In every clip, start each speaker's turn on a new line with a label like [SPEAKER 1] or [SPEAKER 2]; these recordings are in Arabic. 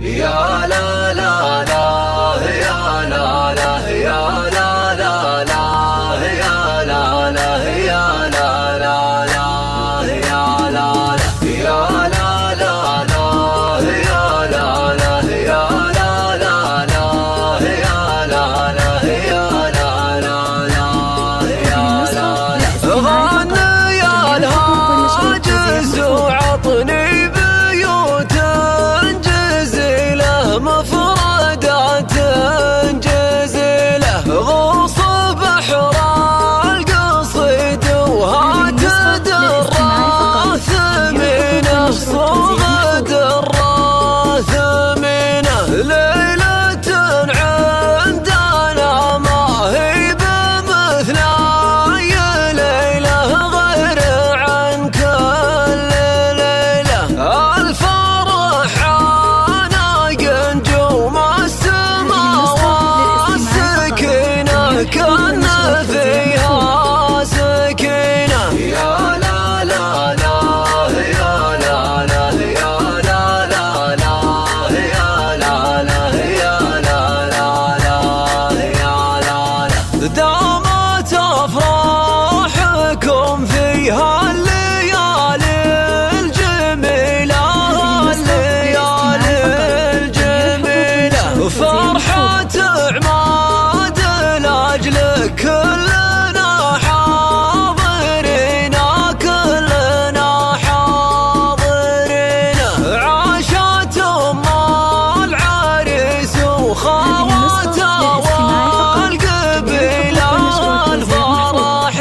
[SPEAKER 1] يا لا لا لا يا لا لا يا لا لا لا يا لا لا يا لا لا لا يا لا لا يا لا لا لا يا لا لا يا لا لا لا يا لا لا يا لا لا لا يا لا لا غني يا الهاجس وعطني بيوت جزيلة مفردات جزيلة غوص بحر القصيد وهات درة ثمينة صغد الراث منه ليلة عندنا ما هي بمثل أي ليلة غير عن كل ليلة الفرح عانق نجوم السماوات سكينة كان فيها سكينة يا لا لا لا يا لا لا يا لا لا لا يا لا لا يا لا لا لا يا لا لا دامت أفراحكم فيها الليالي الجميلة الليالي الجميلة فرحة عماد لأجل كلنا حاضرين كلنا حاضرين عاشت أم العريس وخواتها والقبيلة الفرح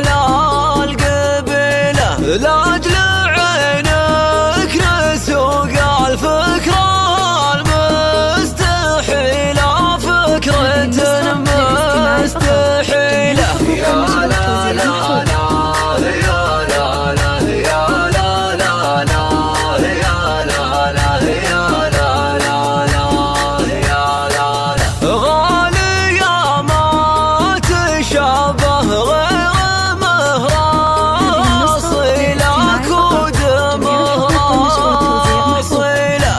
[SPEAKER 1] للقبيلة لأجل عينك نسوق الفكرة المستحيلة فكرة مستحيلة يا لا لا لا يا لا لا يا لا لا لا يا لا لا يا لا لا لا يا لا لا غالية ما تشابه غير مهرة أصيلة كود مهرة أصيلة